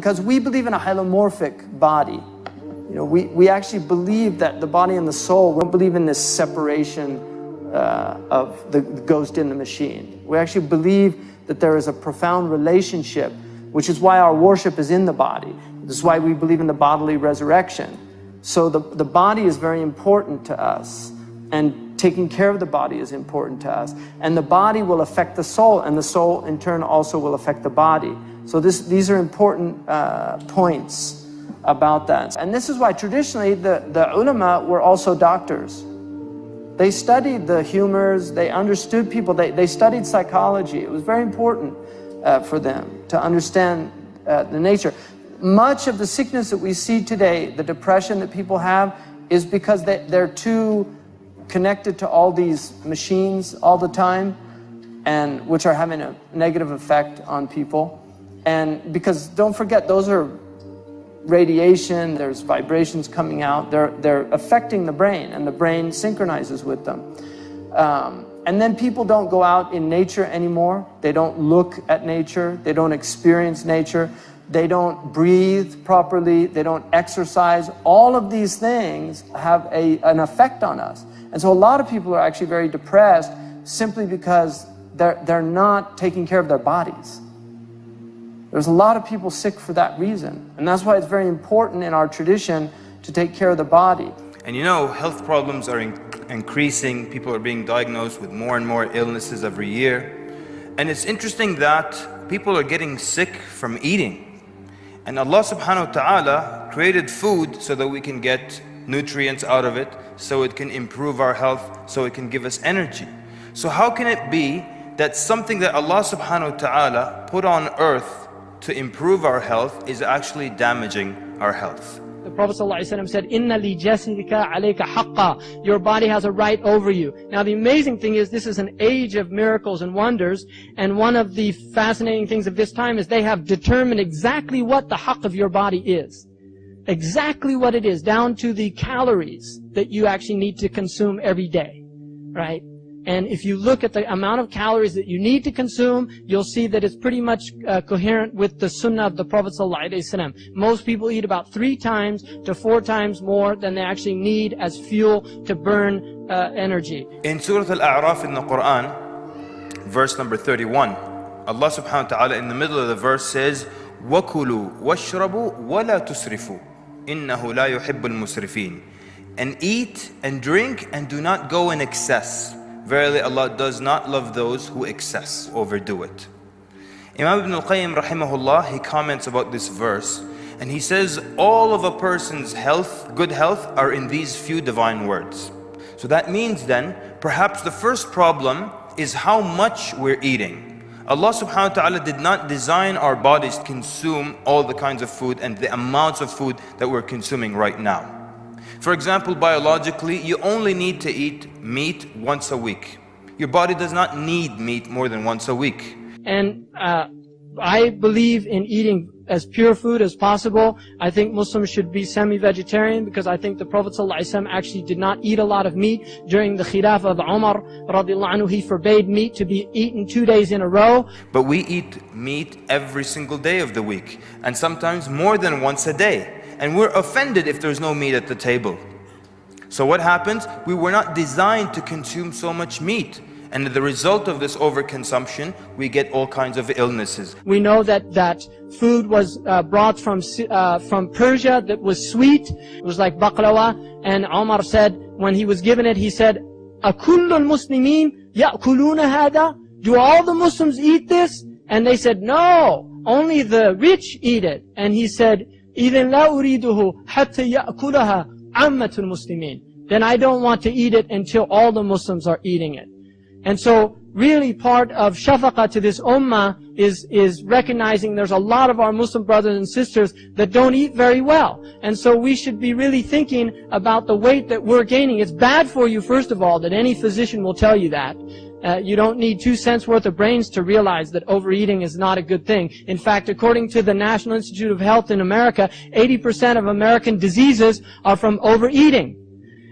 Because we believe in a holomorphic body. You know, we actually believe that the body and the soul, we don't believe in this separation of the ghost in the machine. We actually believe that there is a profound relationship, which is why our worship is in the body. This is why we believe in the bodily resurrection. So the body is very important to us, and taking care of the body is important to us. And the body will affect the soul, and the soul in turn also will affect the body. So these are important points about that. And this is why traditionally the ulama were also doctors. They studied the humors, they understood people, they studied psychology. It was very important for them to understand the nature. Much of the sickness that we see today, the depression that people have, is because they're too connected to all these machines all the time, and which are having a negative effect on people. And because don't forget, those are radiation, there's vibrations coming out, they're affecting the brain, and the brain synchronizes with them. And then people don't go out in nature anymore. They don't look at nature, they don't experience nature, they don't breathe properly, they don't exercise. All of these things have an effect on us. And so a lot of people are actually very depressed simply because they're not taking care of their bodies. There's a lot of people sick for that reason. And that's why it's very important in our tradition to take care of the body. And you know, health problems are increasing. People are being diagnosed with more and more illnesses every year. And it's interesting that people are getting sick from eating. And Allah subhanahu wa ta'ala created food so that we can get nutrients out of it, so it can improve our health, so it can give us energy. So how can it be that something that Allah subhanahu wa ta'ala put on earth to improve our health is actually damaging our health? The Prophet ﷺ said, "Inna li jasadika alayka haqqa." Your body has a right over you. Now the amazing thing is, this is an age of miracles and wonders, and one of the fascinating things of this time is they have determined exactly what the haqq of your body is. Exactly what it is, down to the calories that you actually need to consume every day, right? And if you look at the amount of calories that you need to consume, you'll see that it's pretty much coherent with the sunnah of the Prophet ﷺ. Most people eat about 3 times to 4 times more than they actually need as fuel to burn energy. In Surah Al-A'raf in the Quran, verse number 31, Allah subhanahu wa ta'ala in the middle of the verse says, وَكُلُوا وَاشْرَبُوا وَلَا تُسْرِفُوا إِنَّهُ لَا يُحِبُّ الْمُسْرِفِينَ. And eat and drink and do not go in excess. Verily Allah does not love those who excess, overdo it. Imam Ibn al-Qayyim rahimahullah, he comments about this verse, and he says all of a person's health, good health, are in these few divine words. So that means then, perhaps the first problem is how much we're eating. Allah subhanahu wa ta'ala did not design our bodies to consume all the kinds of food and the amounts of food that we're consuming right now. For example, biologically, you only need to eat meat once a week. Your body does not need meat more than once a week. And I believe in eating as pure food as possible. I think Muslims should be semi-vegetarian, because I think the Prophet ﷺ actually did not eat a lot of meat. During the Khilafah of Umar radiallahu anhu, he forbade meat to be eaten 2 days in a row. But we eat meat every single day of the week, and sometimes more than once a day. And we're offended if there's no meat at the table. So what happens? We were not designed to consume so much meat. And as the result of this overconsumption, we get all kinds of illnesses. We know that food was brought from Persia that was sweet. It was like baklava. And Umar said, when he was given it, he said, "Akullul muslimin ya'kuluna hada?" Do all the Muslims eat this? And they said, "No, only the rich eat it." And he said, إِذٍ لَا أُرِيدُهُ حَتَّى يَأْكُلَهَا عَامَّةُ الْمُسْلِمِينَ. Then I don't want to eat it until all the Muslims are eating it. And so really part of shafaqah to this ummah is recognizing there's a lot of our Muslim brothers and sisters that don't eat very well. And so we should be really thinking about the weight that we're gaining. It's bad for you, first of all, that any physician will tell you that. You don't need 2 cents worth of brains to realize that overeating is not a good thing. In fact, according to the National Institute of Health in America, 80% of American diseases are from overeating.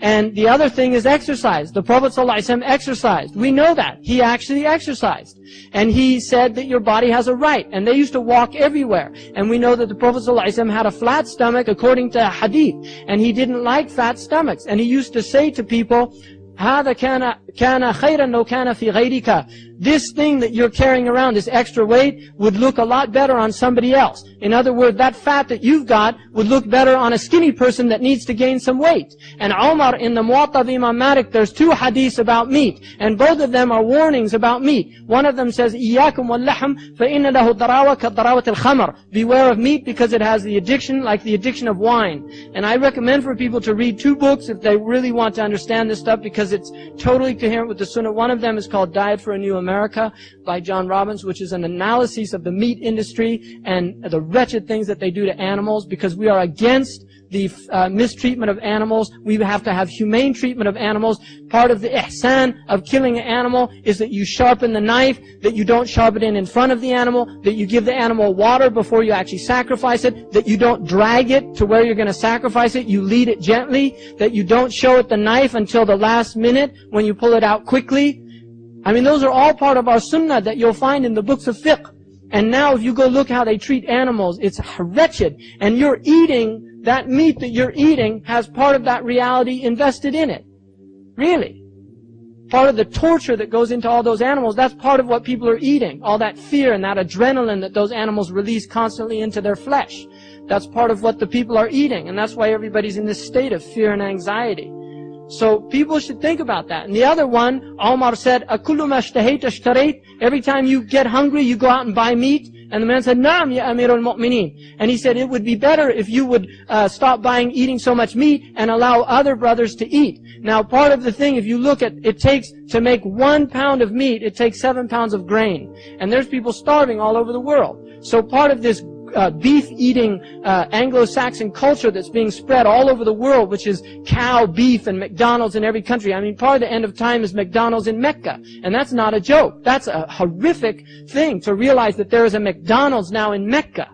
And the other thing is exercise. The Prophet ﷺ exercised. We know that. He actually exercised. And he said that your body has a right. And they used to walk everywhere. And we know that the Prophet ﷺ had a flat stomach according to hadith. And he didn't like fat stomachs. And he used to say to people, هذا كان خيرا لو كان في غيرك. This thing that you're carrying around, this extra weight, would look a lot better on somebody else. In other words, that fat that you've got would look better on a skinny person that needs to gain some weight. And Umar, in the Muwatta of Imam Malik, there's 2 hadiths about meat. And both of them are warnings about meat. One of them says, إِيَّاكُمْ وَاللَّحْمْ فَإِنَّ لَهُ الضَّرَاوَةَ كَالضَّرَاوَةِ الْخَمْرِ. Beware of meat because it has the addiction like the addiction of wine. And I recommend for people to read 2 books if they really want to understand this stuff, because it's totally coherent with the Sunnah. One of them is called Diet for a New America by John Robbins, which is an analysis of the meat industry and the wretched things that they do to animals, because we are against the mistreatment of animals. We have to have humane treatment of animals. Part of the ihsan of killing an animal is that you sharpen the knife, that you don't sharpen it in front of the animal, that you give the animal water before you actually sacrifice it, that you don't drag it to where you're going to sacrifice it, you lead it gently, that you don't show it the knife until the last minute when you pull it out quickly. I mean, those are all part of our sunnah that you'll find in the books of fiqh. And now if you go look how they treat animals, it's wretched. And you're eating, that meat that you're eating has part of that reality invested in it. Really. Part of the torture that goes into all those animals, that's part of what people are eating. All that fear and that adrenaline that those animals release constantly into their flesh. That's part of what the people are eating. And that's why everybody's in this state of fear and anxiety. So people should think about that. And the other one, Omar said, أَكُلُّ مَا اشْتَهَيْتَ اشْتَرَيْتَ. Every time you get hungry, you go out and buy meat. And the man said, نَعَمْ يَا أَمِيرَ الْمُؤْمِنِينَ. And he said, it would be better if you would stop eating so much meat and allow other brothers to eat. Now, part of the thing, if you look at, it takes, to make 1 pound of meat, it takes 7 pounds of grain. And there's people starving all over the world. So part of this beef-eating Anglo-Saxon culture that's being spread all over the world, which is cow, beef, and McDonald's in every country. I mean, part of the end of time is McDonald's in Mecca. And that's not a joke. That's a horrific thing to realize that there is a McDonald's now in Mecca.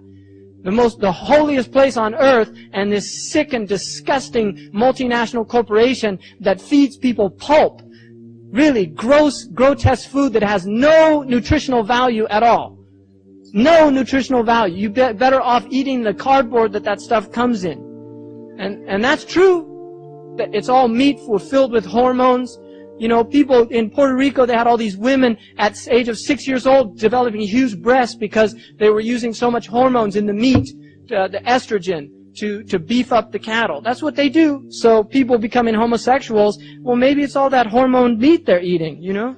The holiest place on earth, and this sick and disgusting multinational corporation that feeds people pulp. Really gross, grotesque food that has no nutritional value at all. No nutritional value. You're better off eating the cardboard that stuff comes in. And that's true. That it's all meat filled with hormones. You know, people in Puerto Rico, they had all these women at the age of 6 years old developing huge breasts because they were using so much hormones in the meat, the estrogen, to beef up the cattle. That's what they do. So people becoming homosexuals, well, maybe it's all that hormone meat they're eating, you know?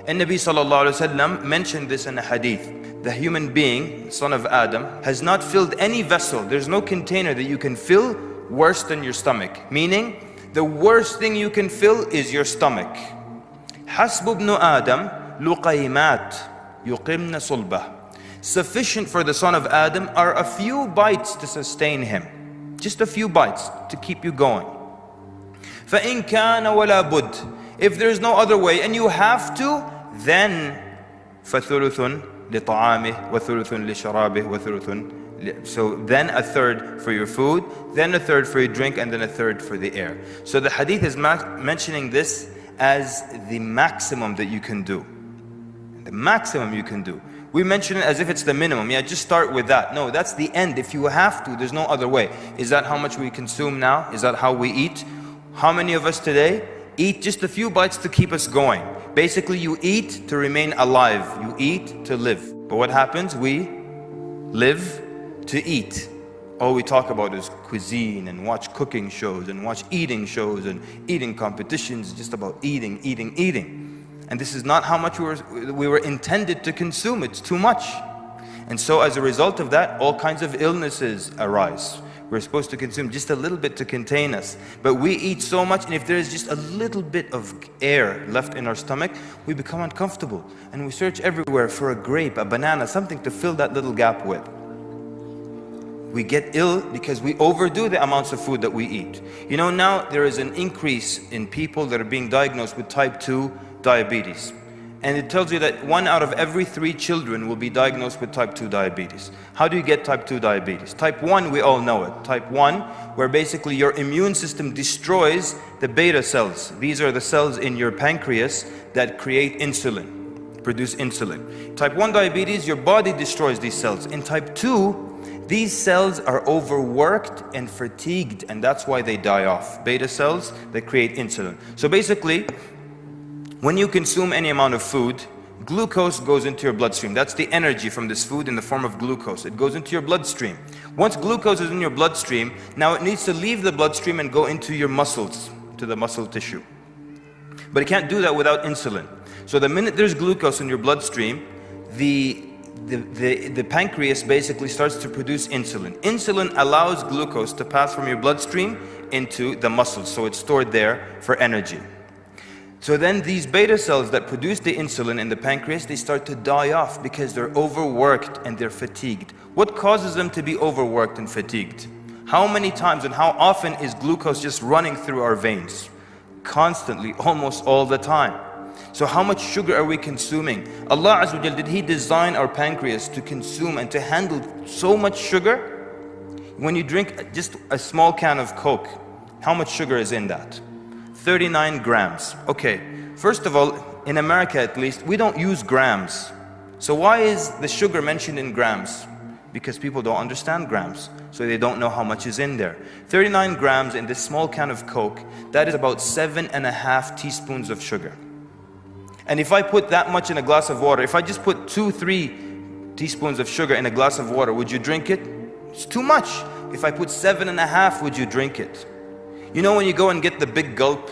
And Nabi sallallahu alayhi wa sallam mentioned this in a hadith. The human being, son of Adam, has not filled any vessel. There's no container that you can fill worse than your stomach. Meaning, the worst thing you can fill is your stomach. حسب ابن آدم لقيمات يقمن صلبه. Sufficient for the son of Adam are a few bites to sustain him. Just a few bites to keep you going. فإن كان ولا بد. If there's no other way and you have to, then فثلث لطعامه وثلث لشرابه وثلث. So then a third for your food, then a third for your drink, and then a third for the air. So the hadith is mentioning this as the maximum that you can do. The maximum you can do. We mention it as if it's the minimum. Yeah, just start with that. No, that's the end. If you have to, there's no other way. Is that how much we consume now? Is that how we eat? How many of us today eat just a few bites to keep us going? Basically, you eat to remain alive. You eat to live. But what happens? We live to eat. All we talk about is cuisine and watch cooking shows and watch eating shows and eating competitions, just about eating, eating, eating. And this is not how much we were intended to consume. It's too much. And so as a result of that, all kinds of illnesses arise. We're supposed to consume just a little bit to contain us. But we eat so much, and if there is just a little bit of air left in our stomach, we become uncomfortable. And we search everywhere for a grape, a banana, something to fill that little gap with. We get ill because we overdo the amounts of food that we eat. You know, now there is an increase in people that are being diagnosed with type 2 diabetes. And it tells you that 1 out of every 3 children will be diagnosed with type 2 diabetes. How do you get type 2 diabetes? Type 1, we all know it. Type 1, where basically your immune system destroys the beta cells. These are the cells in your pancreas that create insulin, produce insulin. Type 1 diabetes, your body destroys these cells. In type 2, these cells are overworked and fatigued, and that's why they die off. Beta cells that create insulin. So basically, when you consume any amount of food, glucose goes into your bloodstream. That's the energy from this food in the form of glucose. It goes into your bloodstream. Once glucose is in your bloodstream, now it needs to leave the bloodstream and go into your muscles, to the muscle tissue. But it can't do that without insulin. So the minute there's glucose in your bloodstream, the pancreas basically starts to produce insulin. Insulin allows glucose to pass from your bloodstream into the muscles, so it's stored there for energy. So then these beta cells that produce the insulin in the pancreas, they start to die off because they're overworked and they're fatigued. What causes them to be overworked and fatigued? How many times and how often is glucose just running through our veins? Constantly, almost all the time. So how much sugar are we consuming? Allah Azza wa Jal, did He design our pancreas to consume and to handle so much sugar? When you drink just a small can of Coke, how much sugar is in that? 39 grams. Okay, first of all, in America at least, we don't use grams. So why is the sugar mentioned in grams? Because people don't understand grams, so they don't know how much is in there. 39 grams in this small can of Coke, that is about 7.5 teaspoons of sugar. And if I put that much in a glass of water, if I just put 2-3 teaspoons of sugar in a glass of water, would you drink it? It's too much. If I put 7.5, would you drink it? You know when you go and get the big gulp,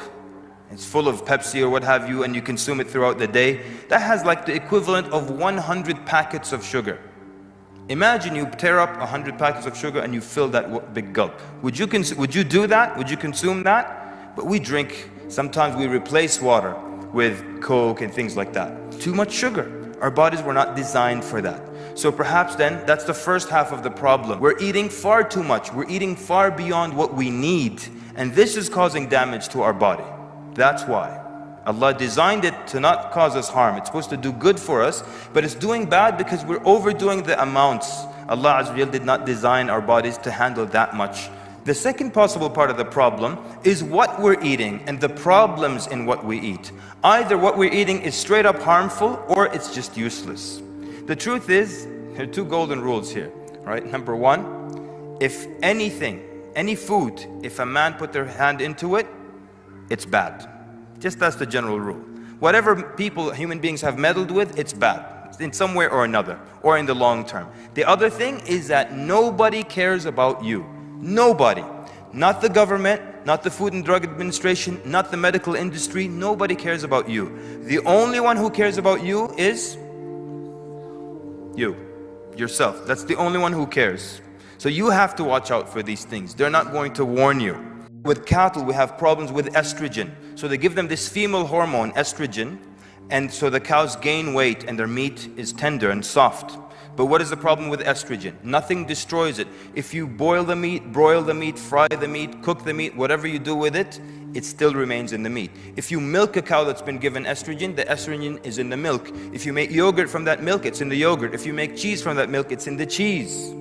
it's full of Pepsi or what have you, and you consume it throughout the day, that has like the equivalent of 100 packets of sugar. Imagine you tear up 100 packets of sugar and you fill that big gulp. Would you do that? Would you consume that? But we drink, sometimes we replace water with Coke and things like that. Too much sugar. Our bodies were not designed for that. So perhaps then, that's the first half of the problem. We're eating far too much. We're eating far beyond what we need. And this is causing damage to our body. That's why. Allah designed it to not cause us harm. It's supposed to do good for us, but it's doing bad because we're overdoing the amounts. Allah Azza wa Jal did not design our bodies to handle that much. The second possible part of the problem is what we're eating and the problems in what we eat. Either what we're eating is straight up harmful or it's just useless. The truth is, there are 2 golden rules here, right? Number 1, if anything, any food, if a man put their hand into it, it's bad. Just that's the general rule. Whatever people, human beings have meddled with, it's bad. In some way or another, or in the long term. The other thing is that nobody cares about you. Nobody. Not the government, not the Food and Drug Administration, not the medical industry. Nobody cares about you. The only one who cares about you is you, yourself. That's the only one who cares. So you have to watch out for these things. They're not going to warn you. With cattle, we have problems with estrogen. So they give them this female hormone, estrogen, and so the cows gain weight and their meat is tender and soft. But what is the problem with estrogen? Nothing destroys it. If you boil the meat, broil the meat, fry the meat, cook the meat, whatever you do with it, it still remains in the meat. If you milk a cow that's been given estrogen, the estrogen is in the milk. If you make yogurt from that milk, it's in the yogurt. If you make cheese from that milk, it's in the cheese.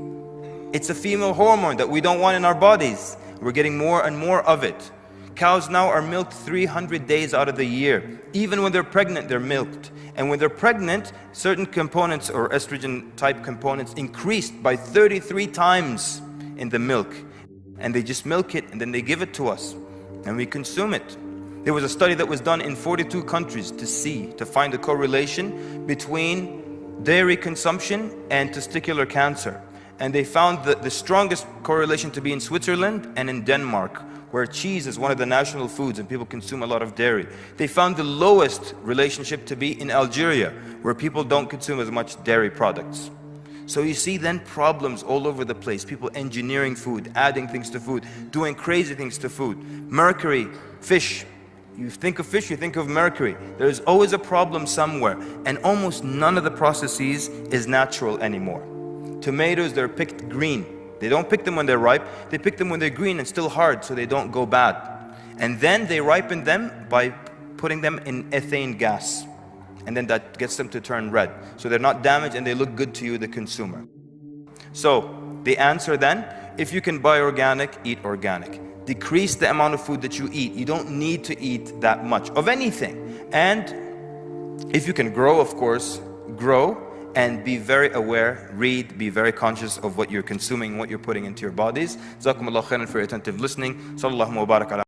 It's a female hormone that we don't want in our bodies. We're getting more and more of it. Cows now are milked 300 days out of the year. Even when they're pregnant, they're milked. And when they're pregnant, certain components or estrogen type components increased by 33 times in the milk. And they just milk it and then they give it to us. And we consume it. There was a study that was done in 42 countries to find a correlation between dairy consumption and testicular cancer. And they found the strongest correlation to be in Switzerland and in Denmark, where cheese is one of the national foods and people consume a lot of dairy. They found the lowest relationship to be in Algeria, where people don't consume as much dairy products. So you see then problems all over the place. People engineering food, adding things to food, doing crazy things to food. Mercury, fish. You think of fish, you think of mercury. There's always a problem somewhere. And almost none of the processes is natural anymore. Tomatoes, they're picked green. They don't pick them when they're ripe. They pick them when they're green and still hard so they don't go bad. And then they ripen them by putting them in ethane gas. and then that gets them to turn red. So they're not damaged and they look good to you, the consumer. So the answer then, if you can buy organic, eat organic. Decrease the amount of food that you eat. You don't need to eat that much of anything. And if you can grow, of course, grow, and be very aware, read, be very conscious of what you're consuming, what you're putting into your bodies. Jazakumullah khairan for your attentive listening. Sallallahu wa barak ala